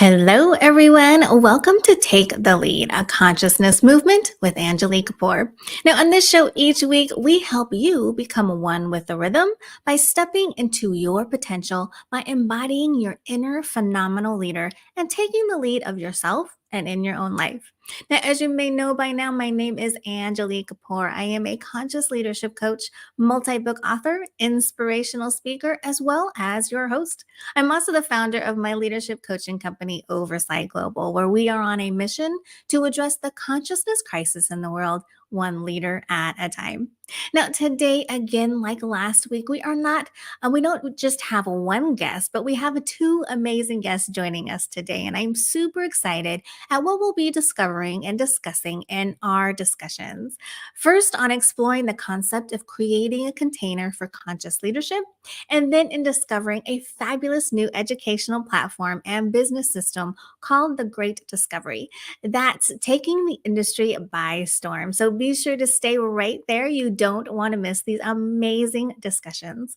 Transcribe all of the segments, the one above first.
Hello, everyone. Welcome to Take the Lead, a consciousness movement with Angilie Kapoor. Now, on this show, each week, we help you become one with the rhythm by stepping into your potential by embodying your inner phenomenal leader and taking the lead of yourself and in your own life. Now, as you may know by now, my name is Angilie Kapoor. I am a conscious leadership coach, multi book author, inspirational speaker, as well as your host. I'm also the founder of my leadership coaching company, Oversight Global, where we are on a mission to address the consciousness crisis in the world, one leader at a time. Now, today, again, like last week, we don't just have one guest, but we have two amazing guests joining us today. And I'm super excited at what we'll be discovering and discussing in our discussions. First, on exploring the concept of creating a container for conscious leadership, and then in discovering a fabulous new educational platform and business system called The Great Discovery that's taking the industry by storm. So be sure to stay right there. You don't want to miss these amazing discussions.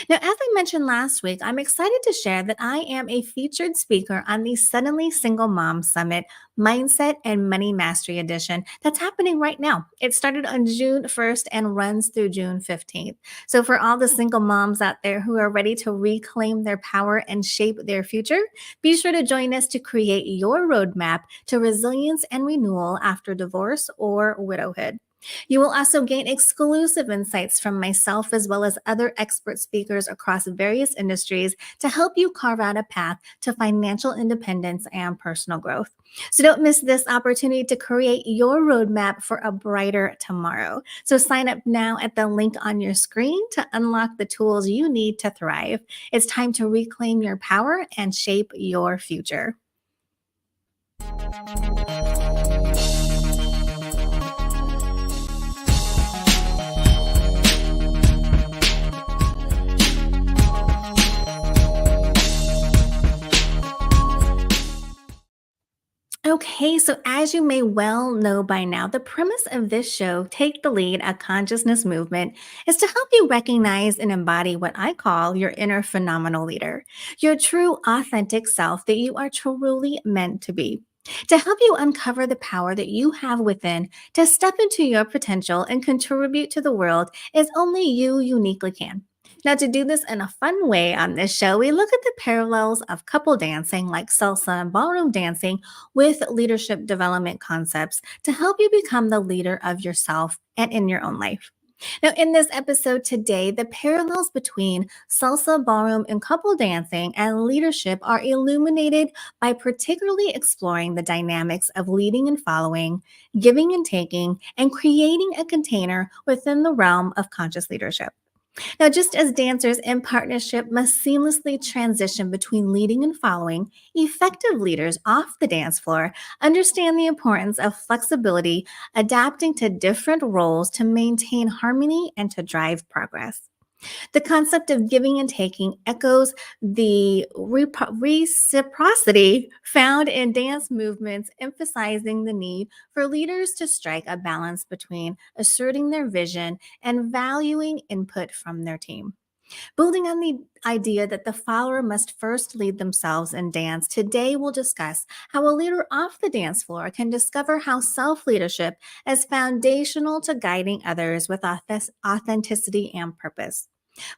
Now, as I mentioned last week, I'm excited to share that I am a featured speaker on the Suddenly Single Mom Summit Mindset and Money Mastery Edition that's happening right now. It started on June 1st and runs through June 15th. So, for all the single moms out there who are ready to reclaim their power and shape their future, be sure to join us to create your roadmap to resilience and renewal after divorce or widowhood. You will also gain exclusive insights from myself as well as other expert speakers across various industries to help you carve out a path to financial independence and personal growth. So don't miss this opportunity to create your roadmap for a brighter tomorrow. So sign up now at the link on your screen to unlock the tools you need to thrive. It's time to reclaim your power and shape your future. Okay, so as you may well know by now, the premise of this show, Take the Lead, a consciousness movement, is to help you recognize and embody what I call your inner phenomenal leader, your true authentic self that you are truly meant to be. To help you uncover the power that you have within to step into your potential and contribute to the world as only you uniquely can. Now, to do this in a fun way on this show, we look at the parallels of couple dancing like salsa and ballroom dancing with leadership development concepts to help you become the leader of yourself and in your own life. Now, in this episode today, the parallels between salsa, ballroom, and couple dancing and leadership are illuminated by particularly exploring the dynamics of leading and following, giving and taking, and creating a container within the realm of conscious leadership. Now, just as dancers in partnership must seamlessly transition between leading and following, effective leaders off the dance floor understand the importance of flexibility, adapting to different roles to maintain harmony and to drive progress. The concept of giving and taking echoes the reciprocity found in dance movements, emphasizing the need for leaders to strike a balance between asserting their vision and valuing input from their team. Building on the idea that the follower must first lead themselves in dance, today we'll discuss how a leader off the dance floor can discover how self leadership is foundational to guiding others with authenticity and purpose.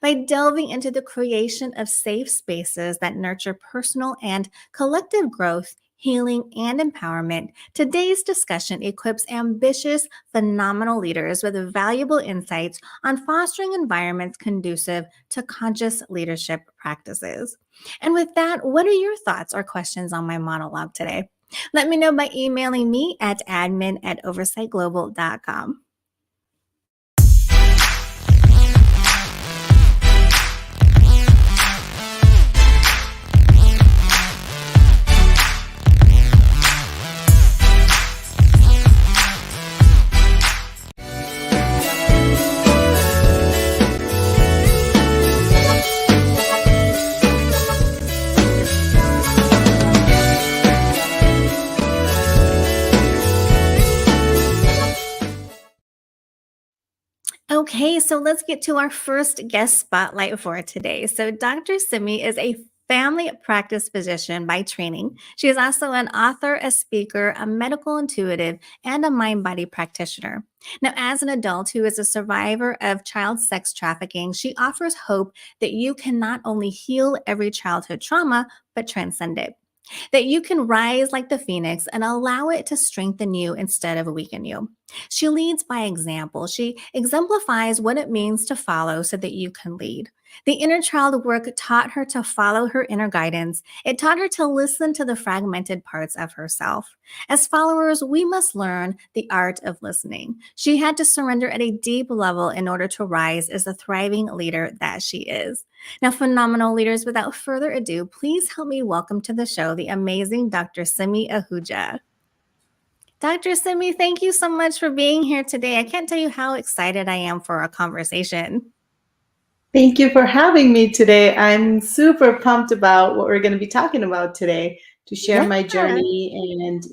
By delving into the creation of safe spaces that nurture personal and collective growth, healing, and empowerment, today's discussion equips ambitious, phenomenal leaders with valuable insights on fostering environments conducive to conscious leadership practices. And with that, what are your thoughts or questions on my monologue today? Let me know by emailing me at admin@oversightglobal.com. Okay, so let's get to our first guest spotlight for today. So, Dr. Simi is a family practice physician by training. She is also an author, a speaker, a medical intuitive, and a mind body practitioner. Now, as an adult who is a survivor of child sex trafficking, she offers hope that you can not only heal every childhood trauma, but transcend it. That you can rise like the phoenix and allow it to strengthen you instead of weaken you. She leads by example. She exemplifies what it means to follow so that you can lead. The inner child work taught her to follow her inner guidance. It taught her to listen to the fragmented parts of herself. As followers, we must learn the art of listening. She had to surrender at a deep level in order to rise as the thriving leader that she is. Now, phenomenal leaders, without further ado, please help me welcome to the show the amazing Dr. Simi Ahuja. Dr. Simi, thank you so much for being here today. I can't tell you how excited I am for our conversation. Thank you for having me today. I'm super pumped about what we're going to be talking about today to share Yeah. my journey and,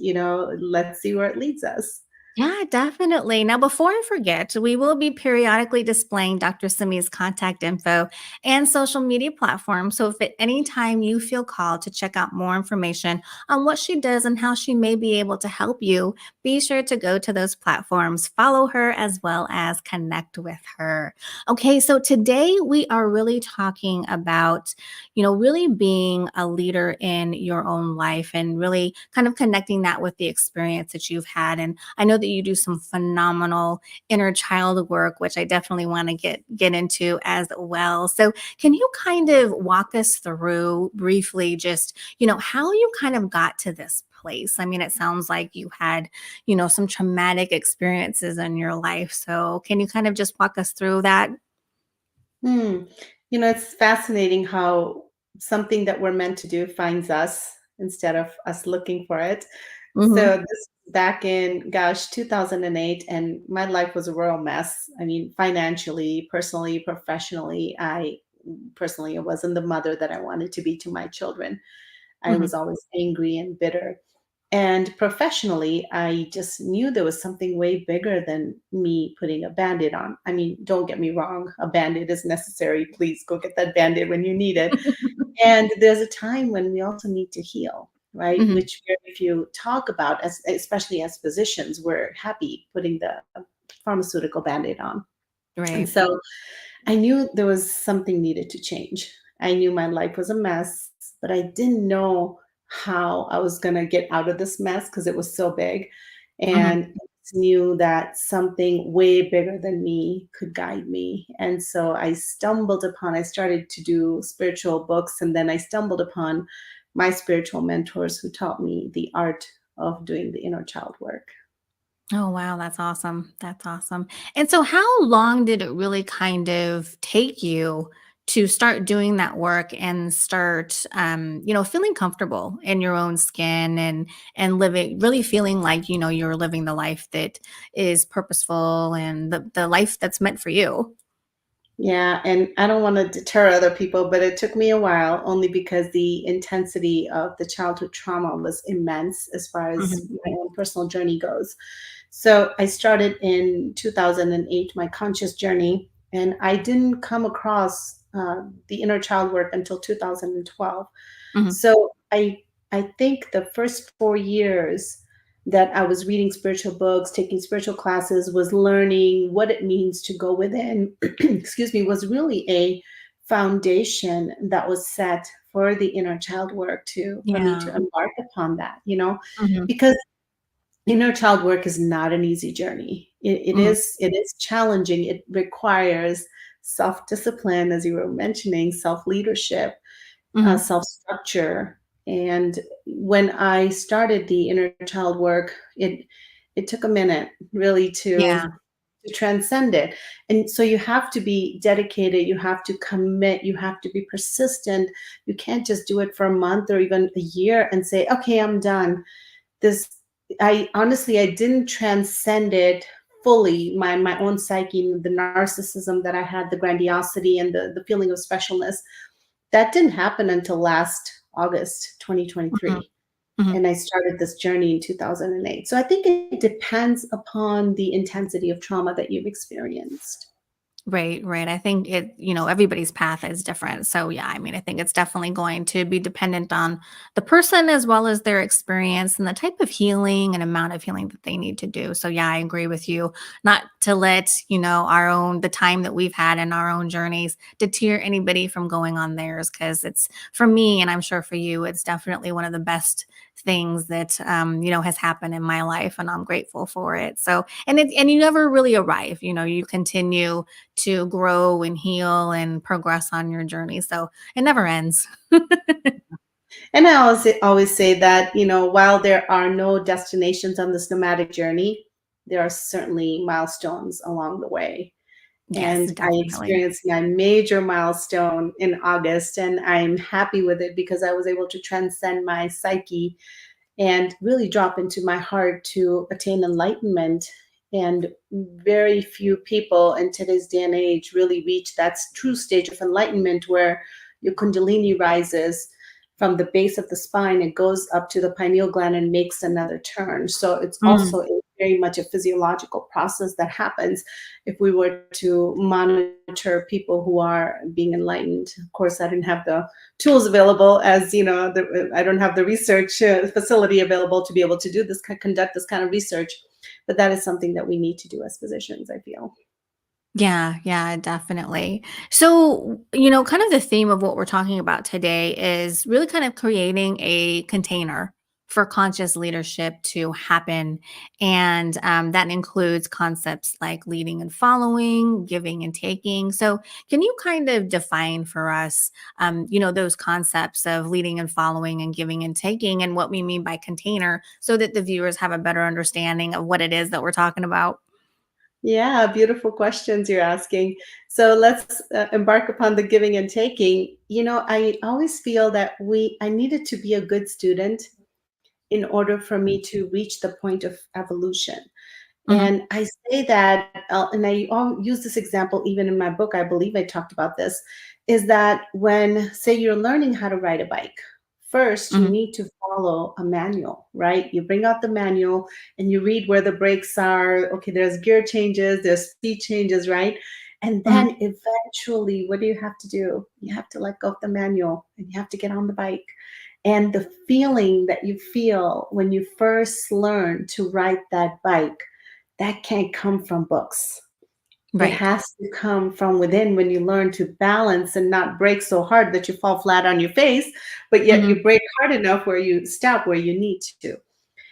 let's see where it leads us. Yeah, definitely. Now, before I forget, we will be periodically displaying Dr. Simi's contact info and social media platforms. So, if at any time you feel called to check out more information on what she does and how she may be able to help you, be sure to go to those platforms, follow her, as well as connect with her. Okay, so today we are really talking about, really being a leader in your own life and really kind of connecting that with the experience that you've had. And I know that you do some phenomenal inner child work, which I definitely want to get into as well. So can you kind of walk us through briefly just, how you kind of got to this place? I mean, it sounds like you had, some traumatic experiences in your life. So can you kind of just walk us through that? Hmm. It's fascinating how something that we're meant to do finds us instead of us looking for it. Mm-hmm. So this was back in, gosh, 2008, and my life was a royal mess. I mean, financially, personally, professionally, I wasn't the mother that I wanted to be to my children. I Mm-hmm. was always angry and bitter. And professionally, I just knew there was something way bigger than me putting a band-aid on. I mean, don't get me wrong, a band-aid is necessary. Please go get that band-aid when you need it. And there's a time when we also need to heal, right? Mm-hmm. Which very few talk about, as especially as physicians, we're happy putting the pharmaceutical band-aid on. And Right. so I knew there was something needed to change. I knew my life was a mess, but I didn't know how I was going to get out of this mess because it was so big. Mm-hmm. And I just knew that something way bigger than me could guide me. And so I started to do spiritual books, and then I stumbled upon my spiritual mentors who taught me the art of doing the inner child work. Oh, wow. That's awesome. That's awesome. And so, how long did it really kind of take you to start doing that work and start, feeling comfortable in your own skin and living, really feeling like you're living the life that is purposeful and the life that's meant for you? Yeah, and I don't want to deter other people, but it took me a while only because the intensity of the childhood trauma was immense as far as Hmm. my own personal journey goes. So I started in 2008, my conscious journey, and I didn't come across the inner child work until 2012. Hmm. So I think the first 4 years that I was reading spiritual books, taking spiritual classes, was learning what it means to go within, excuse me, was really a foundation that was set for the inner child work to for me to Yeah. embark upon that, Hmm. because inner child work is not an easy journey. Hmm. It is challenging. It requires self-discipline, as you were mentioning, self-leadership, Hmm. self-structure. And when I started the inner child work, it took a minute really Yeah. to transcend it. And so you have to be dedicated, you have to commit, you have to be persistent. You can't just do it for a month or even a year and say, okay, I'm done. This I honestly I didn't transcend it fully, my own psyche, the narcissism that I had, the grandiosity and the feeling of specialness. That didn't happen until last August Hmm. 2023. Hmm. And I started this journey in 2008. So I think it depends upon the intensity of trauma that you've experienced. Right, right. I think everybody's path is different. So, yeah, I mean, I think it's definitely going to be dependent on the person as well as their experience and the type of healing and amount of healing that they need to do. So, yeah, I agree with you. Not to let, the time that we've had in our own journeys deter anybody from going on theirs. Cause it's for me, and I'm sure for you, it's definitely one of the best things that, has happened in my life. And I'm grateful for it. So, and you never really arrive, you continue to grow and heal and progress on your journey. So it never ends. And I always say that, while there are no destinations on this nomadic journey, there are certainly milestones along the way. Yes, And I definitely. experienced my major milestone in August, and I'm happy with it because I was able to transcend my psyche and really drop into my heart to attain enlightenment. And very few people in today's day and age really reach that true stage of enlightenment where your kundalini rises from the base of the spine. It goes up to the pineal gland and makes another turn. So it's Mm. also very much a physiological process that happens if we were to monitor people who are being enlightened. Of course, I didn't have the tools available, as I don't have the research facility available to be able to do this, conduct this kind of research, but that is something that we need to do as physicians, I feel. Yeah, yeah, definitely. So, kind of the theme of what we're talking about today is really kind of creating a container for conscious leadership to happen. And that includes concepts like leading and following, giving and taking. So, can you kind of define for us, those concepts of leading and following and giving and taking and what we mean by container so that the viewers have a better understanding of what it is that we're talking about? Yeah, beautiful questions you're asking. So let's embark upon the giving and taking. I always feel that I needed to be a good student in order for me to reach the point of evolution. Hmm. And I say that, and use this example even in my book. I believe I talked about this. Is that when, say, you're learning how to ride a bike, first you Hmm. need to follow a manual, right? You bring out the manual and you read where the brakes are. Okay, there's gear changes, there's speed changes, right? And Hmm. then eventually, what do you have to do? You have to let go of the manual and you have to get on the bike. And the feeling that you feel when you first learn to ride that bike, that can't come from books. It Right. has to come from within when you learn to balance and not brake so hard that you fall flat on your face, but yet Hmm. you brake hard enough where you stop where you need to.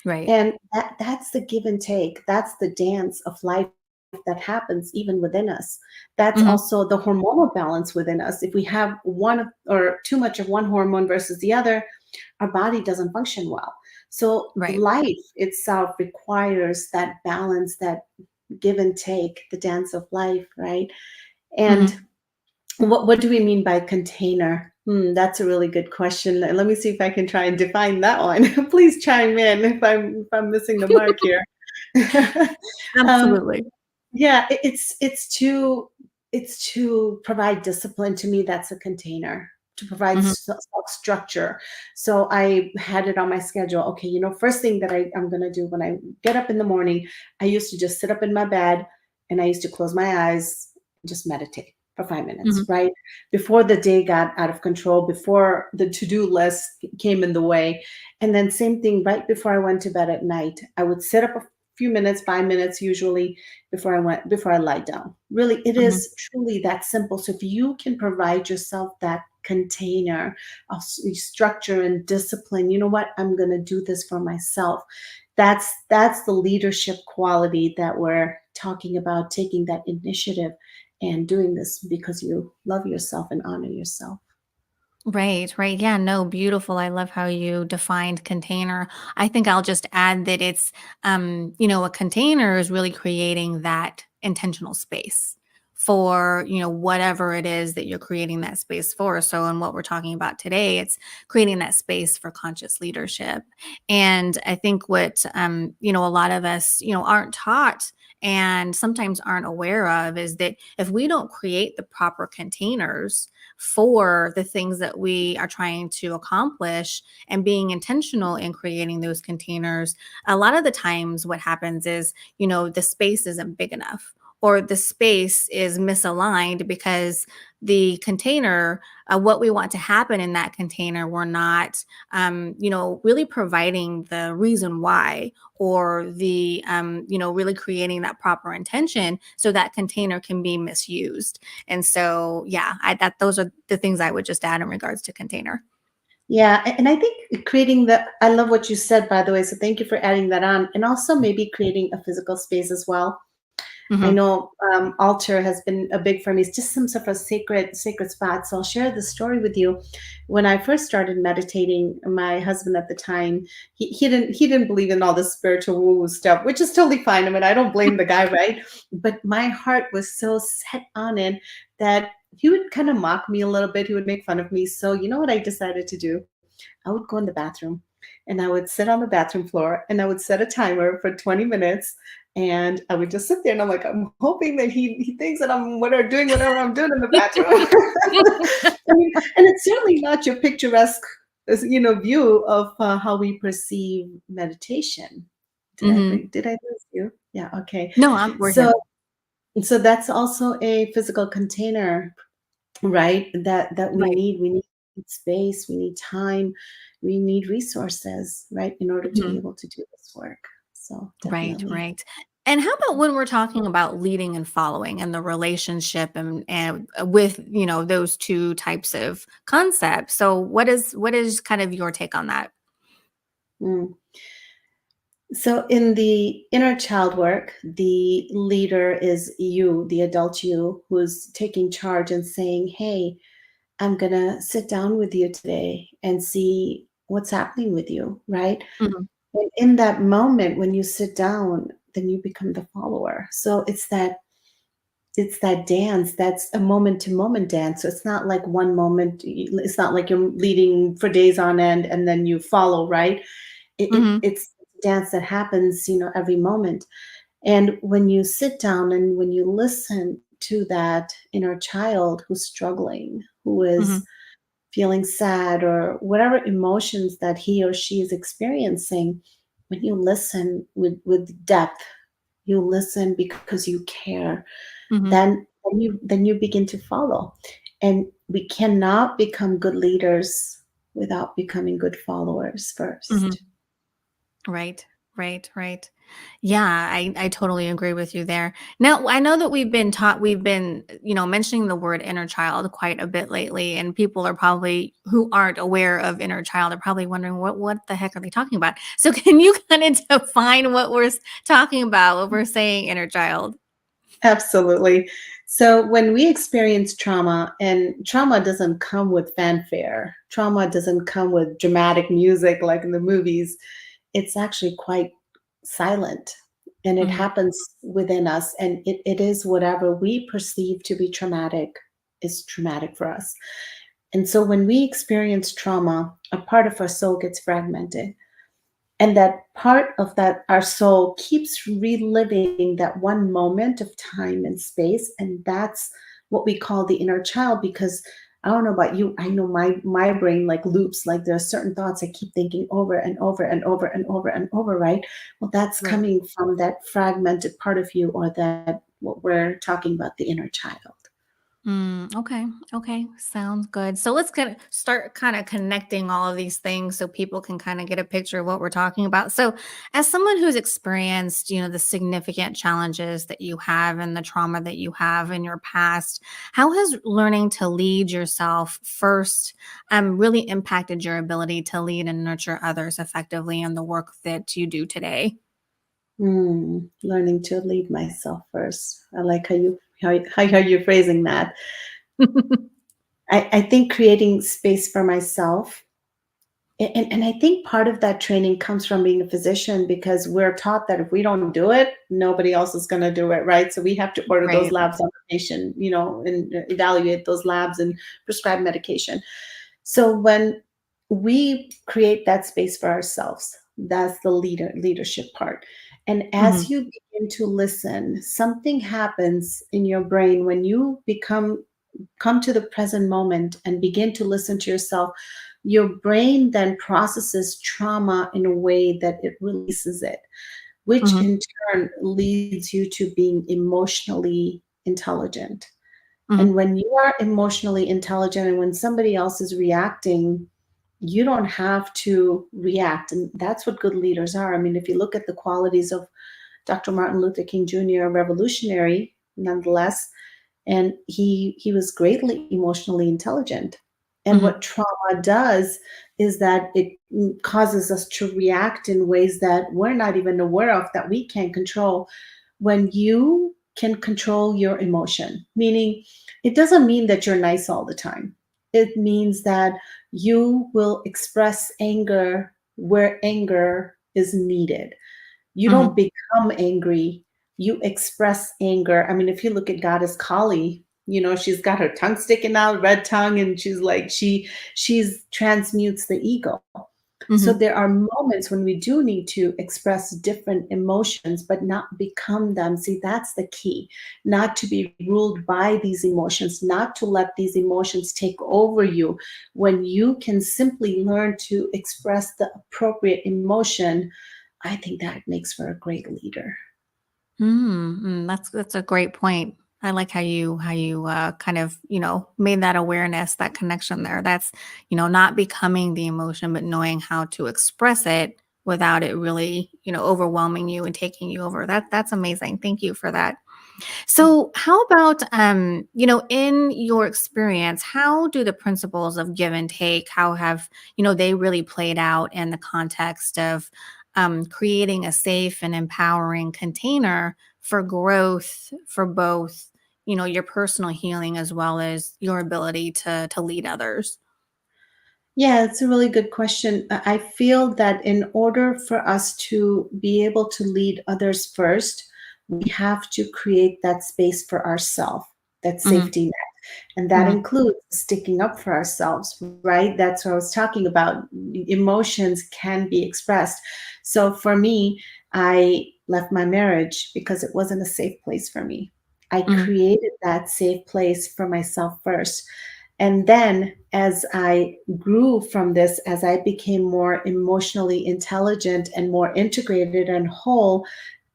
Right. And that's the give and take. That's the dance of life that happens even within us. That's Mhm. also the hormonal balance within us. If we have or too much of one hormone versus the other, our body doesn't function well. So Right. life itself requires that balance, that give and take, the dance of life, right? And Mhm. what do we mean by container? That's a really good question. Let me see if I can try and define that one. Please chime in if I'm missing the mark here. um, Absolutely. yeah, it's to provide discipline. To me, that's a container to provide Mhm. structure. So I had it on my schedule. Okay, first thing that I'm gonna do when I get up in the morning, I used to just sit up in my bed and I used to close my eyes, and just meditate for 5 minutes, Mhm. right? Before the day got out of control, before the to-do list came in the way. And then same thing right before I went to bed at night. I would sit up a few minutes, 5 minutes usually, before I lie down. Really, it Mhm. is truly that simple. So if you can provide yourself that container of structure and discipline, you know what? I'm going to do this for myself. That's the leadership quality that we're talking about, taking that initiative and doing this because you love yourself and honor yourself. Right, right. Yeah, no, beautiful. I love how you defined container. I think I'll just add that it's a container is really creating that intentional space for, whatever it is that you're creating that space for. So in what we're talking about today, it's creating that space for conscious leadership. And I think what a lot of us, aren't taught and sometimes aren't aware of is that if we don't create the proper containers for the things that we are trying to accomplish and being intentional in creating those containers, a lot of the times what happens is, the space isn't big enough or the space is misaligned because the container, what we want to happen in that container, we're not, really providing the reason why, or the, really creating that proper intention so that container can be misused. And so, yeah, those are the things I would just add in regards to container. Yeah, and I think creating the I love what you said, by the way, so thank you for adding that on, and also maybe creating a physical space as well. I Hmm. know altar has been a big for me. It's just some sort of sacred spot. So I'll share the story with you. When I first started meditating, my husband at the time, he didn't believe in all this spiritual woo stuff, which is totally fine. I mean, I don't blame the guy, right? But my heart was so set on it that he would kind of mock me a little bit. He would make fun of me. So you know what I decided to do? I would go in the bathroom and I would sit on the bathroom floor and I would set a timer for 20 minutes and I would just sit there and I'm like, I'm hoping that he thinks that doing whatever I'm doing in the bathroom. I mean, and it's certainly not your picturesque, view of how we perceive meditation. Hmm. Did I lose you? Yeah. Okay. No, we're So, here. so that's also a physical container, right? That we Right. need. We need space, we need time, we need resources, right, in order to be Mhm. able to do this work. So Right, definitely. right. And how about when we're talking about leading and following and the relationship and with, those two types of concepts. So what is kind of your take on that? Mm. So in the inner child work, the leader is you, the adult you, who's taking charge and saying, hey, I'm gonna sit down with you today and see what's happening with you, right? Mhm, And in that moment when you sit down, then you become the follower. So it's that dance. That's a moment to moment dance. So it's not like one moment. It's not like you're leading for days on end and then you follow, right? mhm, It's a dance that happens, every moment. And when you sit down and when you listen to that inner child who's struggling, who is mhm, feeling sad or whatever emotions that he or she is experiencing, when you listen with depth, you listen because you care, mhm, then you begin to follow. And we cannot become good leaders without becoming good followers mhm. first. Right, right, right. Yeah, I totally agree with you there. Now, I know that we've been, mentioning the word inner child quite a bit lately, and people are probably who aren't aware of inner child are probably wondering what the heck are they talking about? So can you kind of define what we're talking about when we're saying inner child? Absolutely. So when we experience trauma, and trauma doesn't come with fanfare, trauma doesn't come with dramatic music like in the movies. It's actually quite silent, and it Mhm, happens within us, and it is whatever we perceive to be traumatic is traumatic for us. And so when we experience trauma, a part of our soul gets fragmented, and that part of that our soul keeps reliving that one moment of time and space, and that's what we call the inner child. Because I don't know about you, I know my brain like loops, like there are certain thoughts I keep thinking over and over and over and over and over, right? Well, that's right. coming from that fragmented part of you, or that what we're talking about, the inner child. Okay. Okay. Sounds good. So let's start kind of connecting all of these things so people can kind of get a picture of what we're talking about. So, as someone who's experienced, the significant challenges that you have and the trauma that you have in your past, how has learning to lead yourself first really impacted your ability to lead and nurture others effectively in the work that you do today? Learning to lead myself first. I like how you're phrasing that. I think creating space for myself. And I think part of that training comes from being a physician, because we're taught that if we don't do it, nobody else is going to do it, right? So we have to order those Right. labs on the patient, and evaluate those labs and prescribe medication. So when we create that space for ourselves, that's the leadership part. And Hmm. as you begin to listen, something happens in your brain when you come to the present moment and begin to listen to yourself. Your brain then processes trauma in a way that it releases it. which Mhm. in turn leads you to being emotionally intelligent. And Mhm. when you are emotionally intelligent and when somebody else is reacting, you don't have to react. And that's what good leaders are. I mean, if you look at the qualities of Dr. Martin Luther King Jr., a revolutionary nonetheless, and he was greatly emotionally intelligent. And Mhm. what trauma does is that it causes us to react in ways that we're not even aware of, that we can't control. When you can control your emotion, meaning it doesn't mean that you're nice all the time. It means that you will express anger where anger is needed. You don't Mhm. become angry, you express anger. I mean, if you look at Goddess Kali, she's got her tongue sticking out, red tongue, and she's like, she's transmutes the ego. So Mhm. there are moments when we do need to express different emotions, but not become them. See, that's the key. Not to be ruled by these emotions, not to let these emotions take over you. When you can simply learn to express the appropriate emotion, I think that makes for a great leader. That's a great point. I like how you kind of made that awareness, that connection there. That's not becoming the emotion, but knowing how to express it without it really overwhelming you and taking you over. That's amazing. Thank you for that. So, how about in your experience, how do the principles of give and take, how have they really played out in the context of creating a safe and empowering container for growth for both your personal healing as well as your ability to lead others? Yeah, it's a really good question. I feel that in order for us to be able to lead others first, we have to create that space for ourselves, that Hmm. safety net. And that Hmm. includes sticking up for ourselves, right? That's what I was talking about. Emotions can be expressed. So for me, I left my marriage because it wasn't a safe place for me. I Hmm. created that safe place for myself first. And then as I grew from this, as I became more emotionally intelligent and more integrated and whole,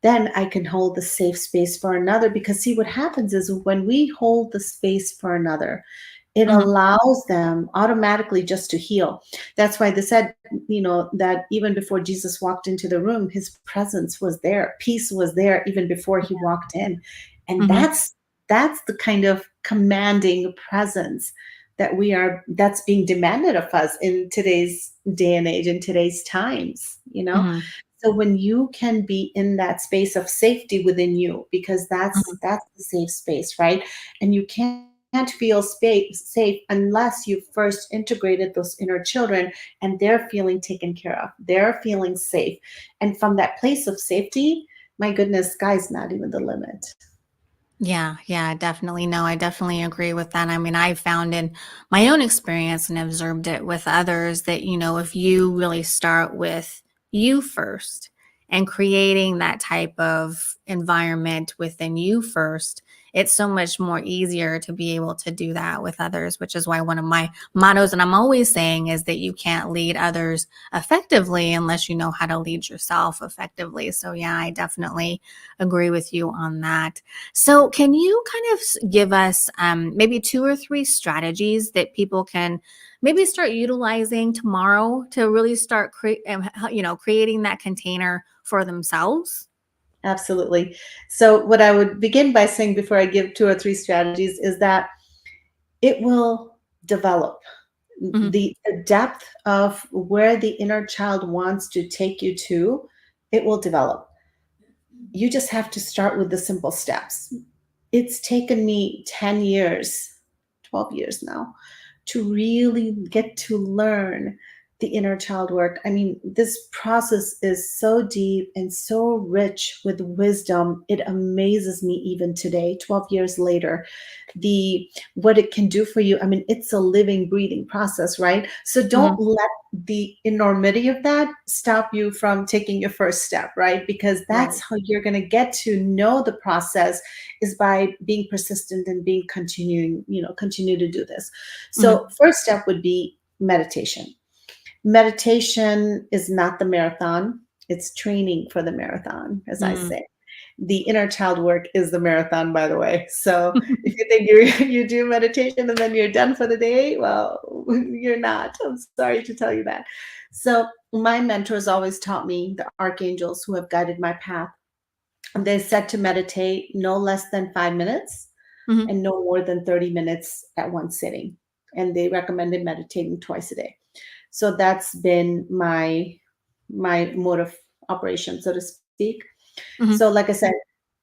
then I can hold the safe space for another. Because see, what happens is when we hold the space for another, it Hmm. allows them automatically just to heal. That's why they said, that even before Jesus walked into the room, his presence was there, peace was there even before he walked in. And Hmm. that's the kind of commanding presence that's being demanded of us in today's day and age, in today's times. Hmm. So when you can be in that space of safety within you, because Hmm. that's the safe space, right? And you can't feel safe unless you first integrated those inner children and they're feeling taken care of. They're feeling safe. And from that place of safety, my goodness, sky's not even the limit. Yeah, yeah, definitely. No, I definitely agree with that. I mean, I found in my own experience and observed it with others that, if you really start with you first and creating that type of environment within you first, it's so much more easier to be able to do that with others, which is why one of my mottos, and I'm always saying, is that you can't lead others effectively unless you know how to lead yourself effectively. So, yeah, I definitely agree with you on that. So, can you kind of give us maybe two or three strategies that people can maybe start utilizing tomorrow to really start creating that container for themselves? Absolutely. So, what I would begin by saying before I give two or three strategies is that it will develop. Hmm. The depth of where the inner child wants to take you to, it will develop. You just have to start with the simple steps. It's taken me 10 years, 12 years now, to really get to learn the inner child work. I mean, this process is so deep and so rich with wisdom. It amazes me even today, 12 years later, the what it can do for you. I mean, it's a living, breathing process, right? So Hmm. don't let the enormity of that stop you from taking your first step, right? Because that's Right. how you're going to get to know the process, is by being persistent and being continue to do this. Hmm. So first step would be meditation. Meditation is not the marathon. It's training for the marathon, as I Mm. say. The inner child work is the marathon, by the way. So if you think you do meditation and then you're done for the day, well, you're not. I'm sorry to tell you that. So my mentors always taught me, the archangels who have guided my path, they said to meditate no less than 5 minutes Mhm. and no more than 30 minutes at one sitting. And they recommended meditating twice a day. So that's been my mode of operation, so to speak. Mhm. So like I said,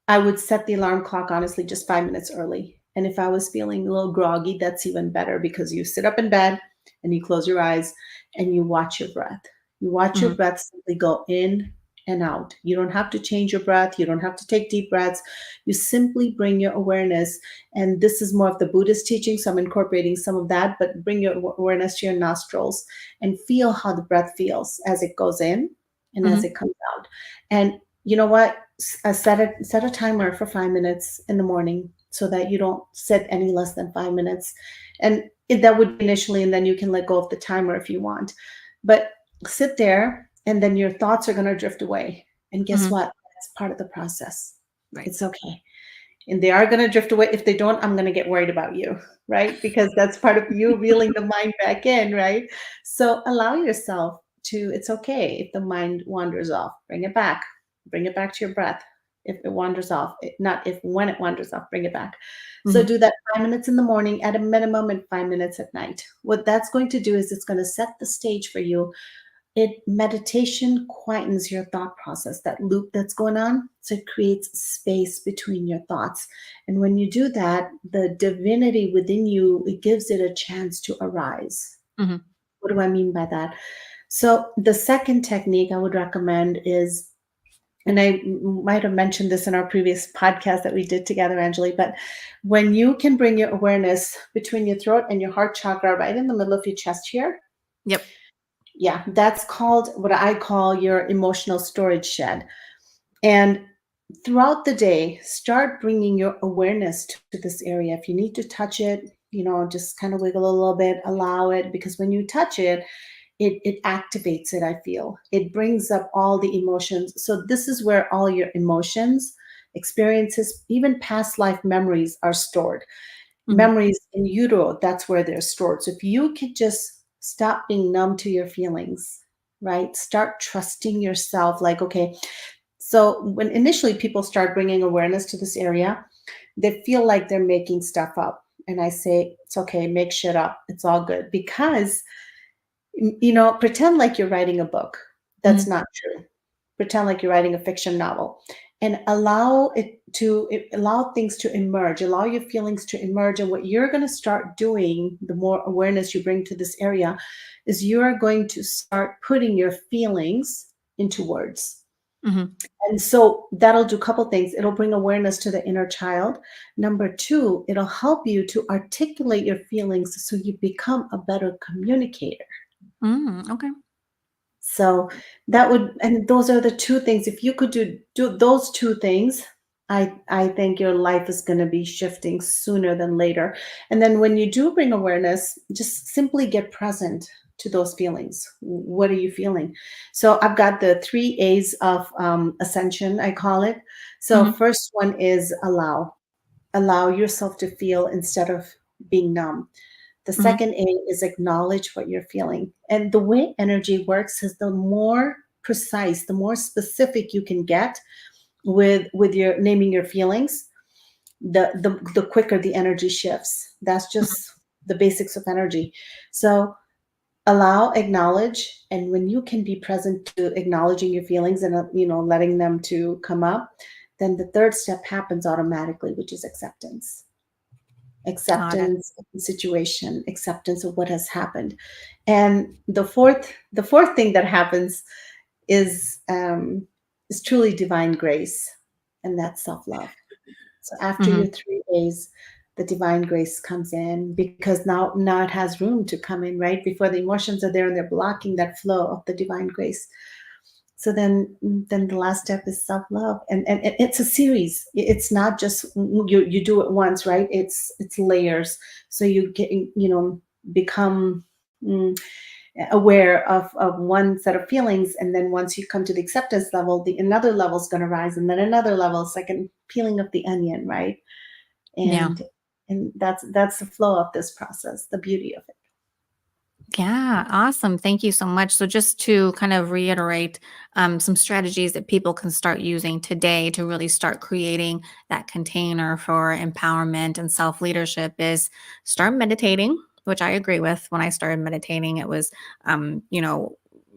I would set the alarm clock honestly just 5 minutes early. And if I was feeling a little groggy, that's even better because you sit up in bed and you close your eyes and you watch your breath. You watch your Mhm. breath simply go in and out. You don't have to change your breath. You don't have to take deep breaths. You simply bring your awareness. And this is more of the Buddhist teaching. So I'm incorporating some of that, but bring your awareness to your nostrils and feel how the breath feels as it goes in and as Mhm. it comes out. And you know what? Set a timer for 5 minutes in the morning so that you don't set any less than 5 minutes. And that would be initially, and then you can let go of the timer if you want. But sit there, and then your thoughts are going to drift away. And guess Mhm. what? That's part of the process. Right. It's okay. And they are going to drift away. If they don't, I'm going to get worried about you, right? Because that's part of you reeling the mind back in, right? So allow yourself to, it's okay if the mind wanders off, bring it back to your breath. If it wanders off, not if, when it wanders off, bring it back. So Mhm. do that 5 minutes in the morning at a minimum and 5 minutes at night. What that's going to do is it's going to set the stage for you. It meditation quietens your thought process, that loop that's going on. So it creates space between your thoughts. And when you do that, the divinity within you, it gives it a chance to arise. Mhm. What do I mean by that? So the second technique I would recommend is, and I might have mentioned this in our previous podcast that we did together, Angilie, but when you can bring your awareness between your throat and your heart chakra, right in the middle of your chest here, Yep. yeah, that's called what I call your emotional storage shed. And throughout the day, start bringing your awareness to this area. If you need to touch it, just kind of wiggle a little bit, allow it, because when you touch it, it activates it. I feel it brings up all the emotions. So this is where all your emotions, experiences, even past life memories are stored. Mhm. Memories in utero, that's where they're stored. So if you could just stop being numb to your feelings, right? Start trusting yourself. Like, okay, so when initially people start bringing awareness to this area, they feel like they're making stuff up. And I say, it's okay, make shit up. It's all good. Because pretend like you're writing a book. That's Mhm. not true. Pretend like you're writing a fiction novel and allow things to emerge, allow your feelings to emerge. And what you're going to start doing, the more awareness you bring to this area, is you're going to start putting your feelings into words. Mhm. And so that'll do a couple things. It'll bring awareness to the inner child. Number two, it'll help you to articulate your feelings so you become a better communicator. Okay. So and those are the two things. If you could do those two things, I think your life is going to be shifting sooner than later. And then when you do bring awareness, just simply get present to those feelings. What are you feeling? So I've got the 3 A's of ascension, I call it. So Mhm. first one is allow yourself to feel instead of being numb. The Mhm. second A is acknowledge what you're feeling. And the way energy works is the more precise, the more specific you can get with your naming your feelings, the quicker the energy shifts. That's just the basics of energy. So allow, acknowledge, and when you can be present to acknowledging your feelings and letting them to come up, then the third step happens automatically, which is acceptance. Got it. Acceptance of the situation, acceptance of what has happened. And the fourth thing that happens is truly divine grace, and that's self-love. So after your Mhm. 3 A's, the divine grace comes in, because now it has room to come in, right? Before the emotions are there and they're blocking that flow of the divine grace. So then the last step is self-love, and it's a series. It's not just you do it once, right? It's layers. So you get become mm, aware of one set of feelings, and then once you come to the acceptance level, the another level is going to rise, and then another level. It's like a peeling of the onion, right? Yeah. And that's the flow of this process, the beauty of it. Yeah, awesome. Thank you so much. So, just to kind of reiterate some strategies that people can start using today to really start creating that container for empowerment and self leadership is start meditating, which I agree with. When I started meditating, it was,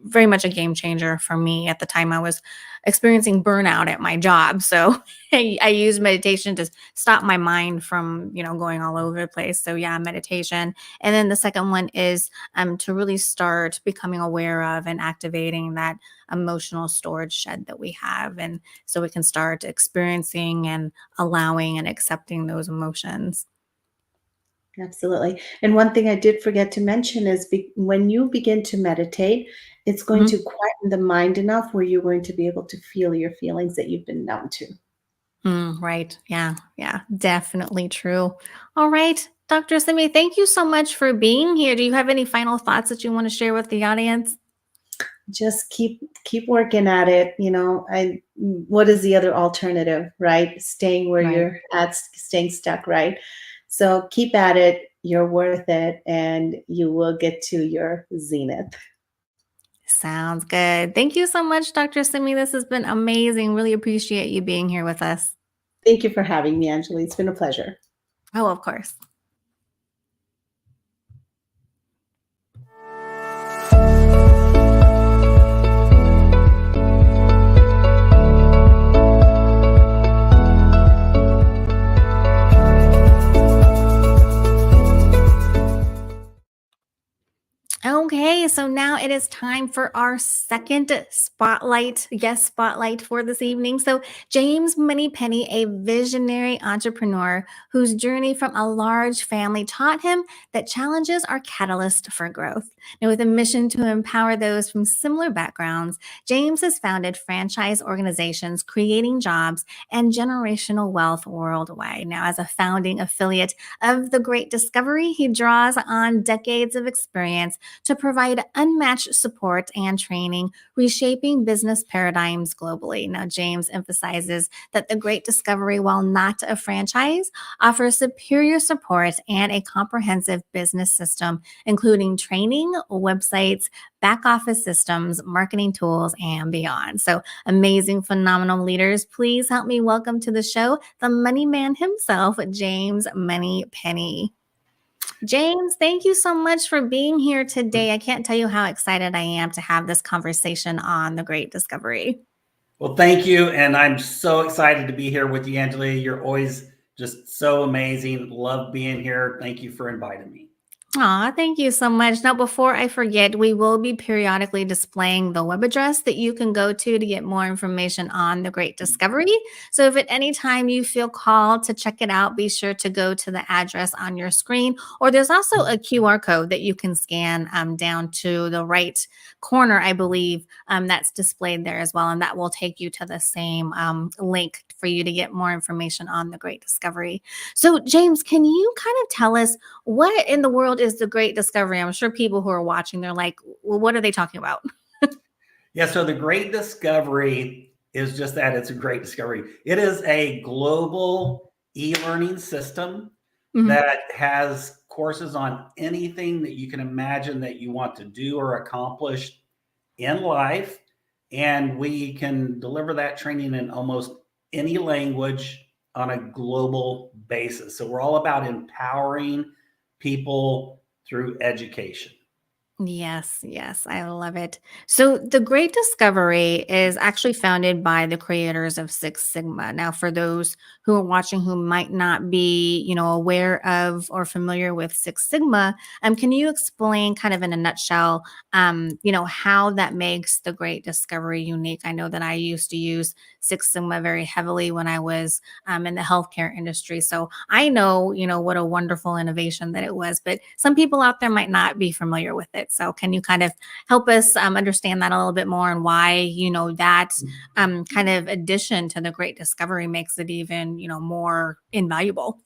very much a game changer for me. At the time, I was experiencing burnout at my job. So, I used meditation to stop my mind from, going all over the place. So, yeah, meditation. And then the second one is to really start becoming aware of and activating that emotional storage shed that we have. And so we can start experiencing and allowing and accepting those emotions. Absolutely. And one thing I did forget to mention is when you begin to meditate, it's going Mhm. to quieten the mind enough where you're going to be able to feel your feelings that you've been numb to. Right. Yeah. Yeah. Definitely true. All right. Dr. Simi, thank you so much for being here. Do you have any final thoughts that you want to share with the audience? Just keep working at it, and what is the other alternative, right? Staying where Right. you're at, staying stuck, right? So keep at it, you're worth it, and you will get to your zenith. Sounds good. Thank you so much, Dr. Simi. This has been amazing. Really appreciate you being here with us. Thank you for having me, Angela. It's been a pleasure. Oh, of course. Okay, so now it is time for our second guest spotlight for this evening. So, James Moneypenny, a visionary entrepreneur whose journey from a large family taught him that challenges are catalyst for growth. Now, with a mission to empower those from similar backgrounds, James has founded franchise organizations, creating jobs and generational wealth worldwide. Now, as a founding affiliate of The Great Discovery, he draws on decades of experience to provide unmatched support and training, reshaping business paradigms globally. Now, James emphasizes that the Great Discovery, while not a franchise, offers superior support and a comprehensive business system, including training, websites, back office systems, marketing tools, and beyond. So, amazing, phenomenal leaders. Please help me welcome to the show the money man himself, James Money Penny. James, thank you so much for being here today. I can't tell you how excited I am to have this conversation on the Great Discovery. Well, thank you. And I'm so excited to be here with you, Angilie. You're always just so amazing. Love being here. Thank you for inviting me. Aw, thank you so much. Now, before I forget, we will be periodically displaying the web address that you can go to get more information on the Great Discovery. So, if at any time you feel called to check it out, be sure to go to the address on your screen. Or there's also a QR code that you can scan down to the right corner, I believe, that's displayed there as well. And that will take you to the same link for you to get more information on the Great Discovery. So, James, can you kind of tell us what in the world is the Great Discovery? I'm sure people who are watching, they're like, well, what are they talking about? Yeah, so the Great Discovery is just that, it's a great discovery. It is a global e-learning system Mhm. that has courses on anything that you can imagine that you want to do or accomplish in life. And we can deliver that training in almost any language on a global basis. So we're all about empowering people through education. Yes, yes, I love it. So, the Great Discovery is actually founded by the creators of Six Sigma. Now, for those who are watching who might not be, aware of or familiar with Six Sigma, can you explain kind of in a nutshell, how that makes the Great Discovery unique? I know that I used to use Six Sigma very heavily when I was in the healthcare industry. So I know, what a wonderful innovation that it was, but some people out there might not be familiar with it. So can you kind of help us understand that a little bit more and why, that kind of addition to the Great Discovery makes it even, more invaluable?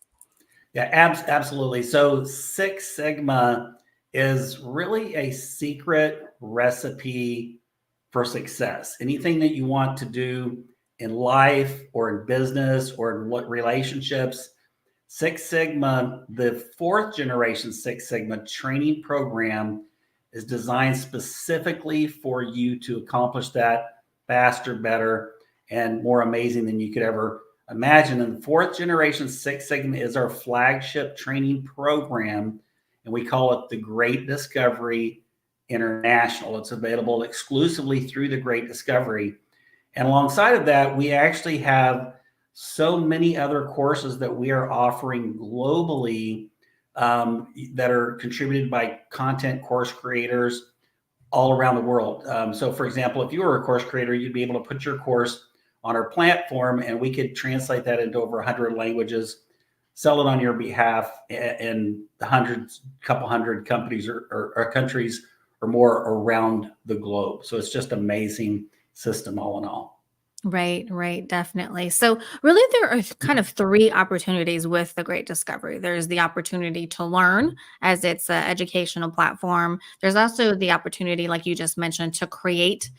Yeah, absolutely. So Six Sigma is really a secret recipe for success. Anything that you want to do in life or in business or in what relationships, Six Sigma, the fourth generation Six Sigma training program is designed specifically for you to accomplish that faster, better, and more amazing than you could ever imagine. And the fourth generation Six Sigma is our flagship training program, and we call it the Great Discovery International. It's available exclusively through the Great Discovery. And alongside of that, we actually have so many other courses that we are offering globally that are contributed by content course creators all around the world. So for example, if you were a course creator, you'd be able to put your course on our platform and we could translate that into over 100 languages, sell it on your behalf in hundreds, couple hundred companies or countries or more around the globe. So it's just amazing system all in all. Right, definitely. So, really, there are kind of three opportunities with the Great Discovery. There's the opportunity to learn, as it's an educational platform. There's also the opportunity, like you just mentioned, to create.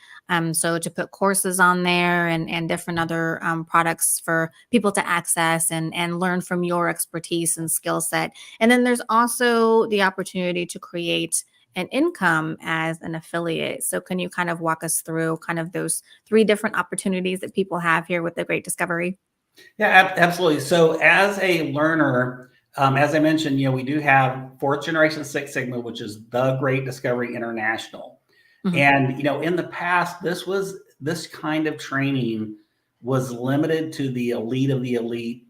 So to put courses on there and different other products for people to access and learn from your expertise and skill set. And then there's also the opportunity to create an income as an affiliate. So can you kind of walk us through kind of those three different opportunities that people have here with the Great Discovery? Yeah, absolutely. So as a learner, as I mentioned, we do have fourth generation Six Sigma, which is the Great Discovery International. Mhm. And, in the past, this kind of training was limited to the elite of the elite,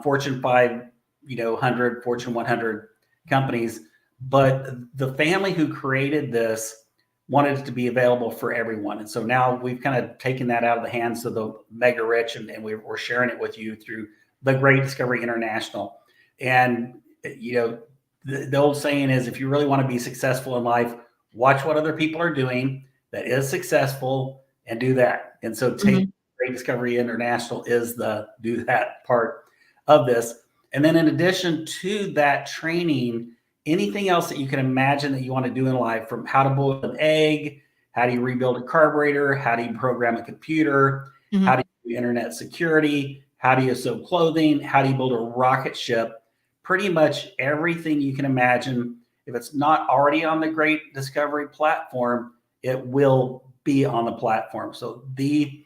Fortune 500, Fortune 100 companies. But the family who created this wanted it to be available for everyone. And so now we've kind of taken that out of the hands of the mega rich and we're sharing it with you through the Great Discovery International. And, the old saying is, if you really want to be successful in life, watch what other people are doing that is successful and do that. And so take Mhm. Great Discovery International is the do that part of this. And then in addition to that training, anything else that you can imagine that you want to do in life, from how to boil an egg, how do you rebuild a carburetor, how do you program a computer, how Mhm. do you do internet security, how do you sew clothing, how do you build a rocket ship, pretty much everything you can imagine. If it's not already on the Great Discovery platform, it will be on the platform. So the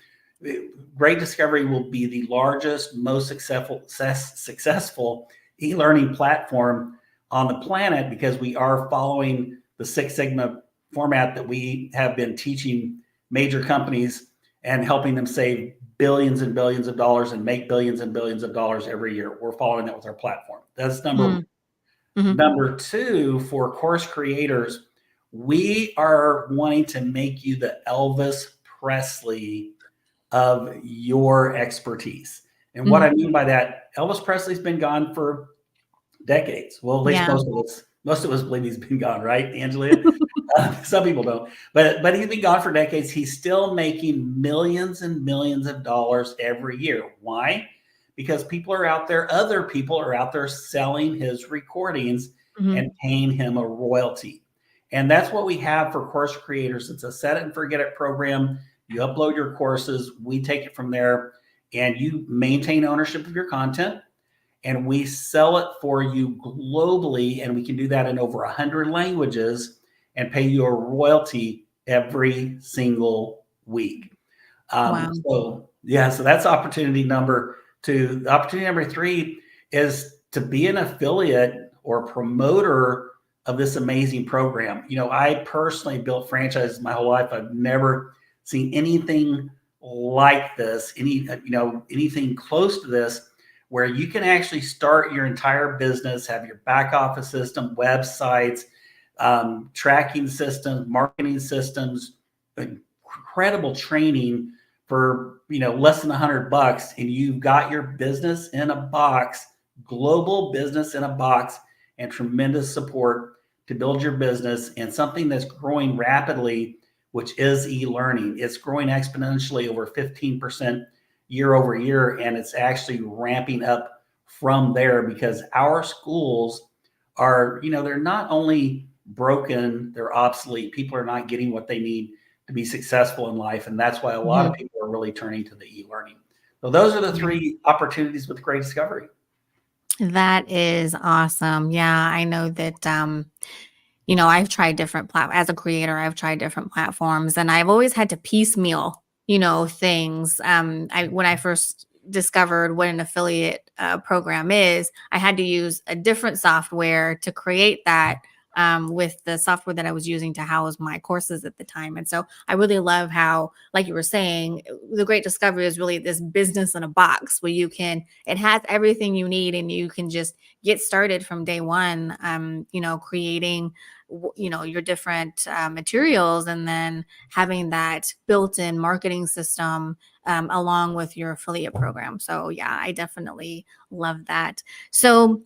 Great Discovery will be the largest, most successful e-learning platform on the planet, because we are following the Six Sigma format that we have been teaching major companies and helping them save billions and billions of dollars and make billions and billions of dollars every year. We're following that with our platform. That's number one. Mm. Mhm. Number two, for course creators, we are wanting to make you the Elvis Presley of your expertise. And what I Mhm. mean by that, Elvis Presley's been gone for decades. Well, at least Yeah. most of us believe he's been gone, right, Angelia? Some people don't, but he's been gone for decades. He's still making millions and millions of dollars every year. Why? Because other people are out there selling his recordings and Mhm. paying him a royalty. And that's what we have for course creators. It's a set it and forget it program. You upload your courses, we take it from there, and you maintain ownership of your content, and we sell it for you globally, and we can do that in over 100 languages and pay you a royalty every single week. Wow. So that's opportunity number two. Opportunity number three is to be an affiliate or promoter of this amazing program. I personally built franchises my whole life. I've never seen anything like this, anything close to this, where you can actually start your entire business, have your back office system, websites, tracking systems, marketing systems, incredible training for less than $100, and you've got your business in a box, global business in a box, and tremendous support to build your business, and something that's growing rapidly, which is e-learning. It's growing exponentially over 15% year over year, and it's actually ramping up from there, because our schools are, they're not only broken, they're obsolete. People are not getting what they need to be successful in life. And that's why a lot of people are really turning to the e-learning. So those are the three opportunities with Great Discovery. That is awesome. Yeah, I know that you know, I've tried different as a creator, I've tried different platforms, and I've always had to piecemeal, you know, things. When I first discovered what an affiliate program is, I had to use a different software to create that with the software that I was using to house my courses at the time. And so I really love how, like you were saying, the Great Discovery is really this business in a box where it has everything you need and you can just get started from day one, you know, creating you know, your different materials, and then having that built-in marketing system along with your affiliate program. So yeah, I definitely love that. So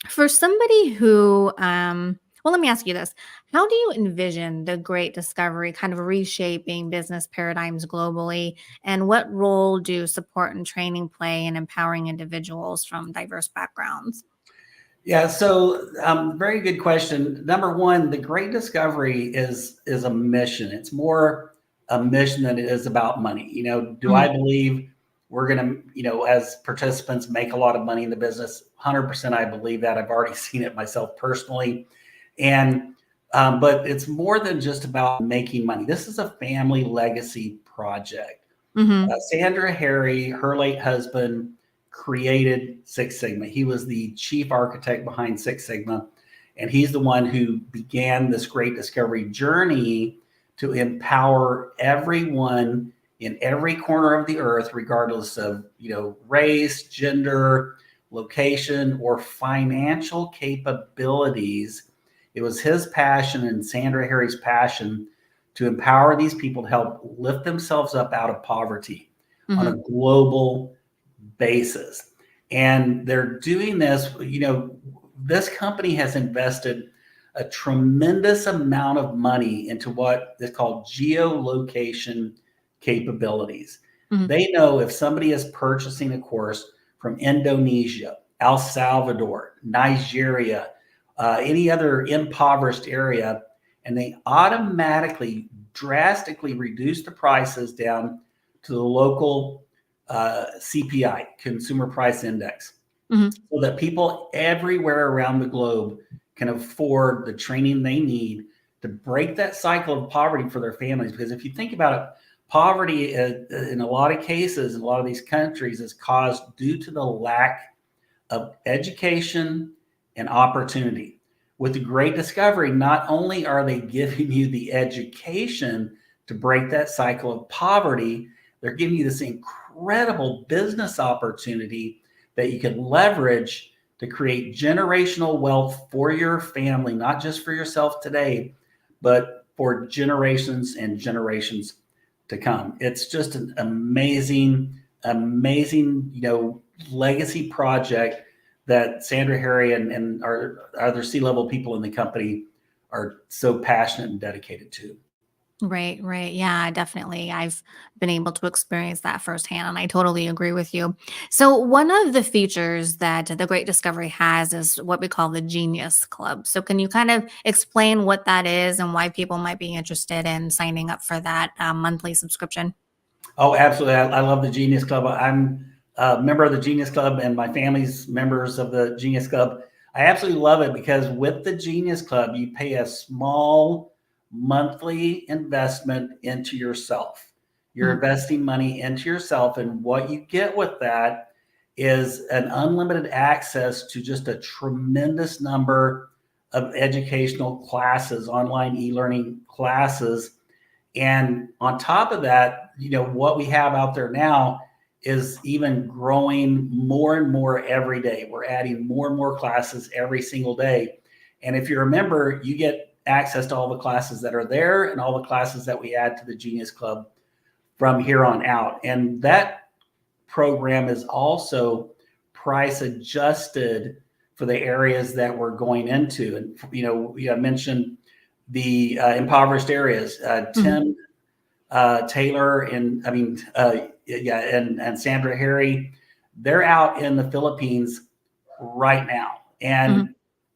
for somebody who well, let me ask you this. How do you envision the Great Discovery kind of reshaping business paradigms globally? And what role do support and training play in empowering individuals from diverse backgrounds? Yeah, so very good question. Number one, the Great Discovery is a mission. It's more a mission than it is about money. You know, do I believe we're going to, you know, as participants make a lot of money in the business? 100% I believe that. I've already seen it myself personally. And but it's more than just about making money. This is a family legacy project. Mm-hmm. Sandra Harry, her late husband, created Six Sigma. He was the chief architect behind Six Sigma, and he's the one who began this Great Discovery journey to empower everyone in every corner of the earth, regardless of, you know, race, gender, location, or financial capabilities. It was his passion and Sandra Harry's passion to empower these people to help lift themselves up out of poverty on a global basis. And they're doing this, you know, this company has invested a tremendous amount of money into what is called geolocation capabilities. Mm-hmm. They know if somebody is purchasing a course from Indonesia, El Salvador, Nigeria, any other impoverished area, and they automatically drastically reduce the prices down to the local CPI, Consumer Price Index, so that people everywhere around the globe can afford the training they need to break that cycle of poverty for their families. Because if you think about it, poverty in a lot of cases, in a lot of these countries, is caused due to the lack of education and opportunity. With the Great Discovery, not only are they giving you the education to break that cycle of poverty, they're giving you this incredible business opportunity that you can leverage to create generational wealth for your family, not just for yourself today, but for generations and generations to come. It's just an amazing, you know, legacy project that Sandra Harry and our other C-level people in the company are so passionate and dedicated to. Right, right. Yeah, definitely. I've been able to experience that firsthand, and I totally agree with you. So, one of the features that the Great Discovery has is what we call the Genius Club. So, can you kind of explain what that is and why people might be interested in signing up for that monthly subscription? Oh, absolutely. I love the Genius Club. I'm a member of the Genius Club, and my family's members of the Genius Club. I absolutely love it because with the Genius Club, you pay a small monthly investment into yourself. You're Mhm. investing money into yourself, and what you get with that is an unlimited access to just a tremendous number of educational classes, online e-learning classes. And on top of that, you know, what we have out there now is even growing more and more every day. We're adding more and more classes every single day. And if you remember, you get access to all the classes that are there and all the classes that we add to the Genius Club from here on out. And that program is also price adjusted for the areas that we're going into. And, you know, I mentioned the impoverished areas. Mhm. Tim Taylor and and Sandra Harry, they're out in the Philippines right now. Mhm. And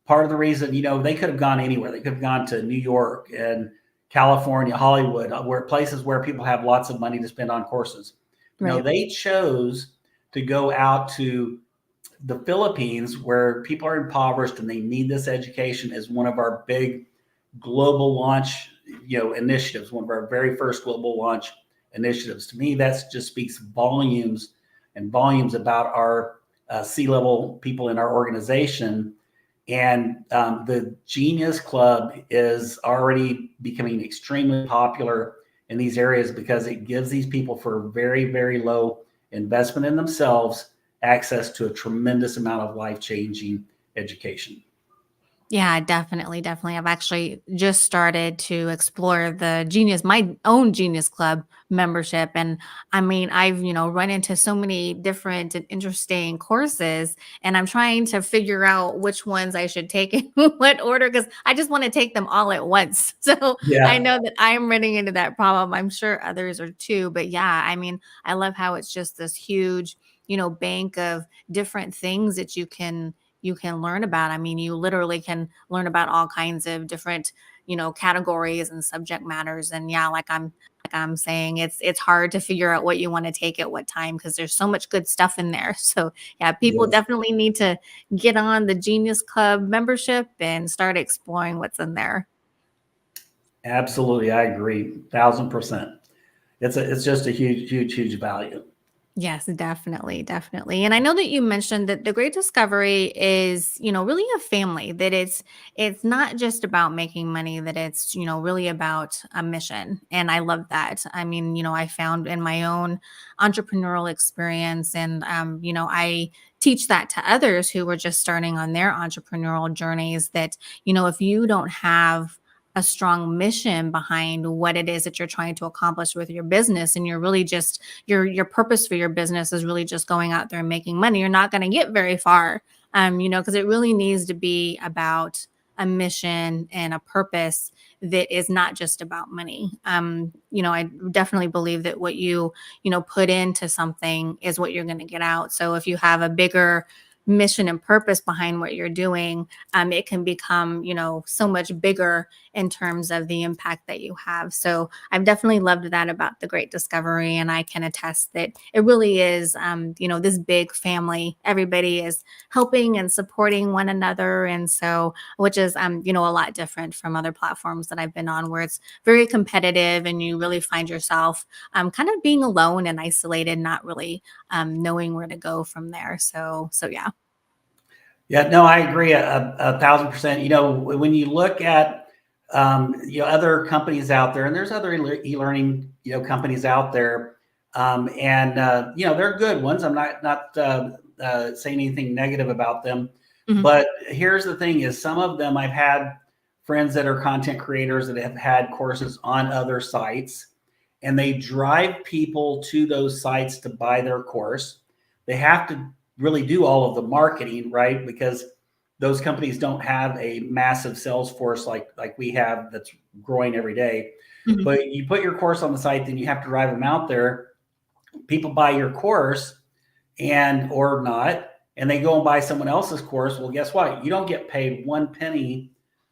part of the reason, they could have gone anywhere. They could have gone to New York and California, Hollywood, where places where people have lots of money to spend on courses. Right. They chose to go out to the Philippines, where people are impoverished and they need this education, as one of our big global launch, initiatives, one of our very first global launch initiatives. To me, that just speaks volumes and volumes about our C-level people in our organization. And the Genius Club is already becoming extremely popular in these areas because it gives these people, for very, very low investment in themselves, access to a tremendous amount of life-changing education. Yeah, definitely, definitely. I've actually just started to explore my own Genius Club membership. And I mean, I've, run into so many different and interesting courses, and I'm trying to figure out which ones I should take in what order, because I just want to take them all at once. So I Yeah. know that I'm running into that problem. I'm sure others are too. But yeah, I mean, I love how it's just this huge, bank of different things that you can learn about. I mean, you literally can learn about all kinds of different, categories and subject matters. And yeah, like I'm saying, it's hard to figure out what you want to take at what time, because there's so much good stuff in there. So yeah, people Yes. definitely need to get on the Genius Club membership and start exploring what's in there. Absolutely. I agree. 1,000%. It's just a huge, huge, huge value. Yes, definitely, definitely. And I know that you mentioned that the Great Discovery is, really a family, that it's not just about making money, that it's, really about a mission. And I love that. I mean, I found in my own entrepreneurial experience, and I teach that to others who are just starting on their entrepreneurial journeys, that, if you don't have a strong mission behind what it is that you're trying to accomplish with your business, and you're really just your purpose for your business is really just going out there and making money, you're not going to get very far. Because it really needs to be about a mission and a purpose that is not just about money. I definitely believe that what you put into something is what you're going to get out. So if you have a bigger mission and purpose behind what you're doing, it can become, so much bigger in terms of the impact that you have. So I've definitely loved that about the Great Discovery. And I can attest that it really is, this big family. Everybody is helping and supporting one another. And so, which is, a lot different from other platforms that I've been on, where it's very competitive and you really find yourself kind of being alone and isolated, not really knowing where to go from there. So yeah. Yeah, no, I agree 1,000%. When you look at other companies out there, and there's other e-learning companies out there, and they're good ones. I'm not saying anything negative about them, Mhm. but here's the thing: is some of them, I've had friends that are content creators that have had courses on other sites, and they drive people to those sites to buy their course. They have to really do all of the marketing, right? Because those companies don't have a massive sales force like we have, that's growing every day. Mhm. But you put your course on the site, then you have to drive them out there. People buy your course, and or not, and they go and buy someone else's course. Well, guess what? You don't get paid one penny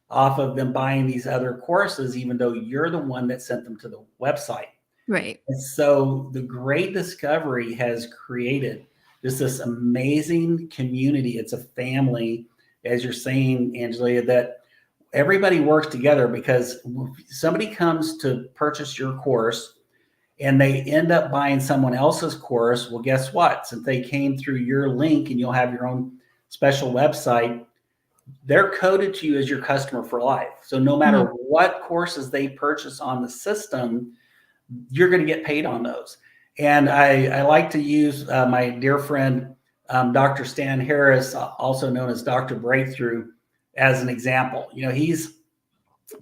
off of them buying these other courses, even though you're the one that sent them to the website. Right. And so the Great Discovery has created just this amazing community. It's a family, as you're saying, Angelia, that everybody works together, because somebody comes to purchase your course and they end up buying someone else's course. Well, guess what? Since they came through your link, and you'll have your own special website, they're coded to you as your customer for life. So no matter Mhm. what courses they purchase on the system, you're going to get paid on those. And I like to use my dear friend, Dr. Stan Harris, also known as Dr. Breakthrough, as an example. He's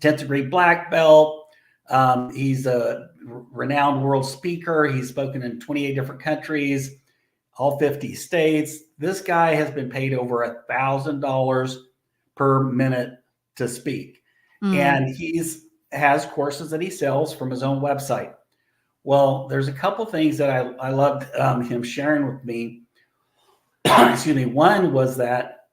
10th degree black belt. He's a renowned world speaker. He's spoken in 28 different countries, all 50 states. This guy has been paid over $1,000 per minute to speak. Mm. And has courses that he sells from his own website. Well, there's a couple things that I loved him sharing with me. Excuse me. One was that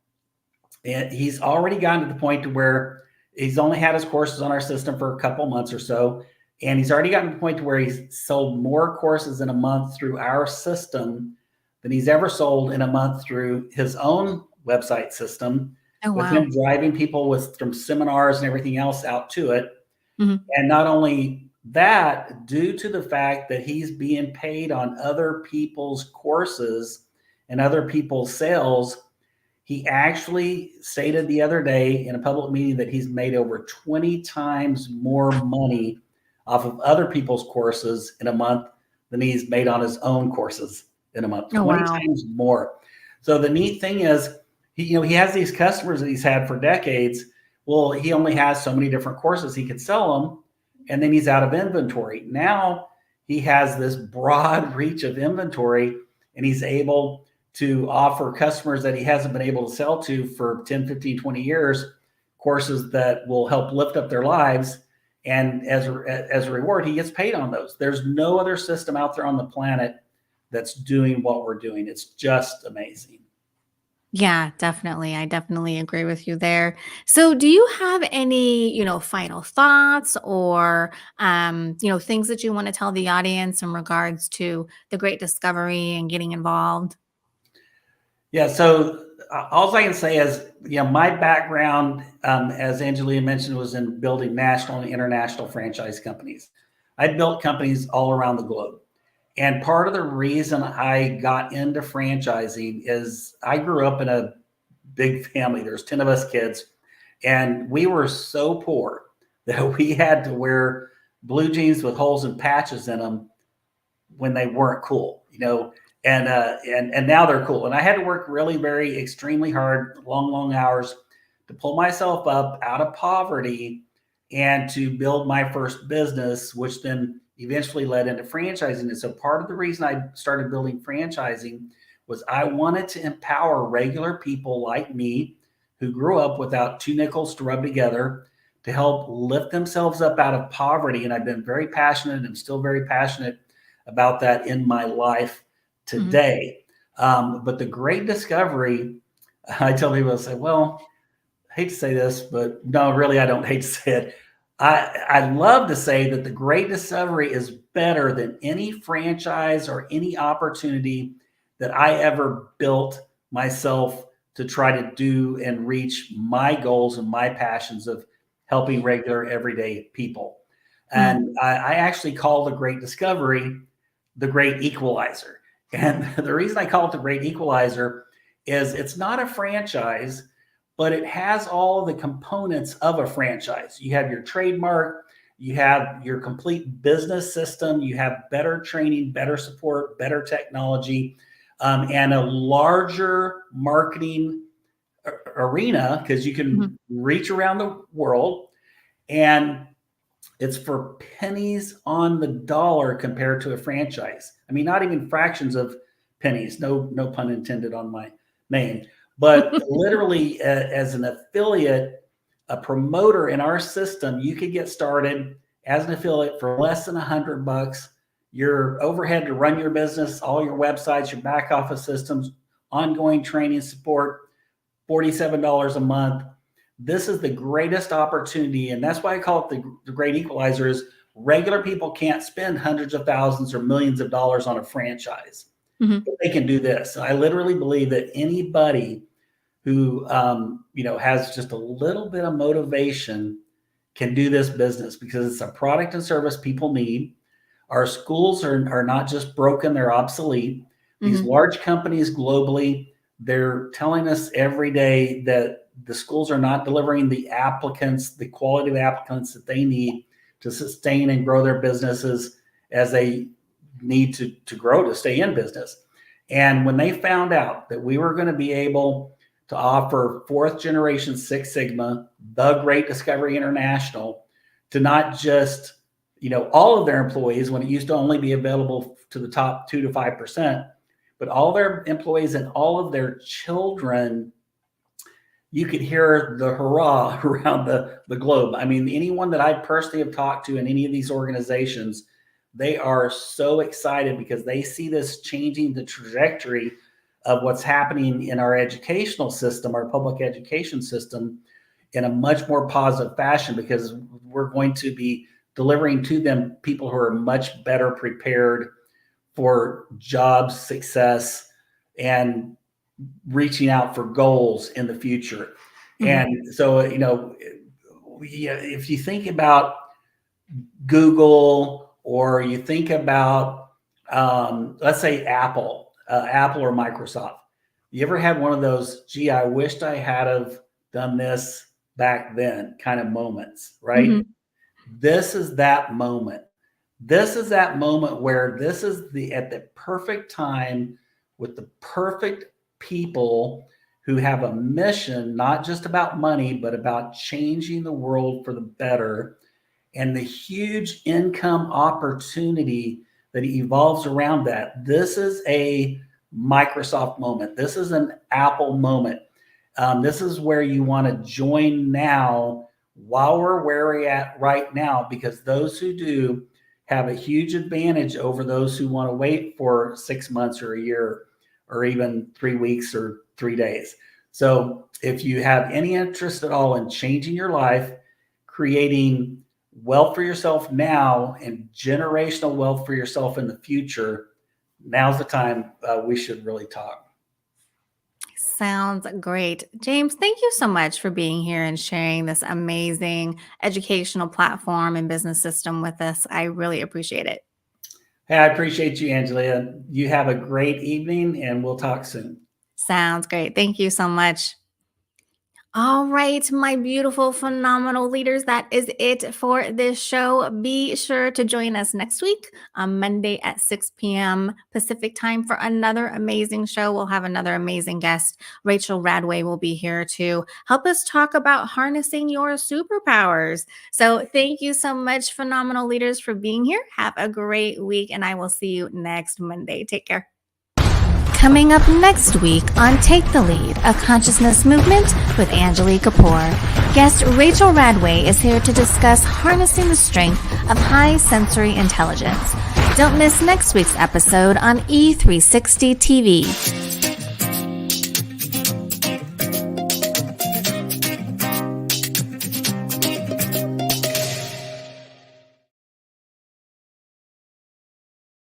And he's already gotten to the point to where he's only had his courses on our system for a couple months or so. And he's already gotten to the point to where he's sold more courses in a month through our system than he's ever sold in a month through his own website system, Oh, with wow. him driving people with from seminars and everything else out to it. Mhm. And not only that, due to the fact that he's being paid on other people's courses and other people's sales, he actually stated the other day in a public meeting that he's made over 20 times more money off of other people's courses in a month than he's made on his own courses in a month. Oh, 20 wow. times more. So the neat thing is, he has these customers that he's had for decades. Well, he only has so many different courses he could sell them, and then he's out of inventory. Now he has this broad reach of inventory, and he's able to offer customers that he hasn't been able to sell to for 10, 15, 20 years, courses that will help lift up their lives. And as a reward, he gets paid on those. There's no other system out there on the planet that's doing what we're doing. It's just amazing. Yeah, definitely. I definitely agree with you there. So, do you have any, final thoughts or, things that you want to tell the audience in regards to the great discovery and getting involved? Yeah. So all I can say is, my background, as Angelia mentioned, was in building national and international franchise companies. I built companies all around the globe. And part of the reason I got into franchising is I grew up in a big family. There's 10 of us kids, and we were so poor that we had to wear blue jeans with holes and patches in them when they weren't cool, and now they're cool. And I had to work really, very extremely hard, long hours to pull myself up out of poverty and to build my first business, which then eventually led into franchising. And so part of the reason I started building franchising was I wanted to empower regular people like me who grew up without two nickels to rub together to help lift themselves up out of poverty. And I've been very passionate and I'm still very passionate about that in my life Mhm. today. But the great discovery, I tell people, I say, well, I hate to say this, but no, really, I don't hate to say it. I love to say that the great discovery is better than any franchise or any opportunity that I ever built myself to try to do and reach my goals and my passions of helping regular everyday people. Mhm. And I actually call the great discovery the great equalizer. And the reason I call it the great equalizer is it's not a franchise, but it has all the components of a franchise. You have your trademark, you have your complete business system, you have better training, better support, better technology, and a larger marketing arena because you Mhm. can reach around the world. And it's for pennies on the dollar compared to a franchise. I mean, not even fractions of pennies. No pun intended on my name. But literally, as an affiliate, a promoter in our system, you could get started as an affiliate for less than $100. Your overhead to run your business, all your websites, your back office systems, ongoing training support, $47 a month. This is the greatest opportunity. And that's why I call it the great equalizer is regular people can't spend hundreds of thousands or millions of dollars on a franchise. Mhm. But they can do this. I literally believe that anybody who, has just a little bit of motivation can do this business because it's a product and service people need. Our schools are not just broken, they're obsolete. These Mhm. large companies globally, they're telling us every day that the schools are not delivering the applicants, the quality of applicants that they need to sustain and grow their businesses as they need to grow to stay in business. And when they found out that we were going to be able to offer fourth generation Six Sigma, the Great Discovery International, to not just all of their employees when it used to only be available to the top 2 to 5%, but all their employees and all of their children, you could hear the hurrah around the globe. I mean, anyone that I personally have talked to in any of these organizations, they are so excited because they see this changing the trajectory of what's happening in our educational system, our public education system, in a much more positive fashion, because we're going to be delivering to them people who are much better prepared for job success and reaching out for goals in the future. Mm-hmm. And so, if you think about Google, or you think about, let's say Apple or Microsoft, you ever had one of those, gee, I wished I had have done this back then kind of moments, right? Mm-hmm. This is that moment. This is that moment where this is at the perfect time with the perfect people who have a mission, not just about money, but about changing the world for the better, and the huge income opportunity that evolves around that. This is a Microsoft moment. This is an Apple moment. This is where you want to join now while we're where we're at right now, because those who do have a huge advantage over those who want to wait for 6 months or a year or even 3 weeks or 3 days. So if you have any interest at all in changing your life, creating wealth for yourself now and generational wealth for yourself in the future, now's the time we should really talk. Sounds great. James, thank you so much for being here and sharing this amazing educational platform and business system with us. I really appreciate it. Hey, I appreciate you, Angilie. You have a great evening, and we'll talk soon. Sounds great. Thank you so much. All right, my beautiful, phenomenal leaders, that is it for this show. Be sure to join us next week on Monday at 6 p.m. Pacific time for another amazing show. We'll have another amazing guest. Rachel Radway will be here to help us talk about harnessing your superpowers. So thank you so much, phenomenal leaders, for being here. Have a great week, and I will see you next Monday. Take care. Coming up next week on Take the Lead, a consciousness movement with Angilie Kapoor. Guest Rachel Radway is here to discuss harnessing the strength of high sensory intelligence. Don't miss next week's episode on E360 TV.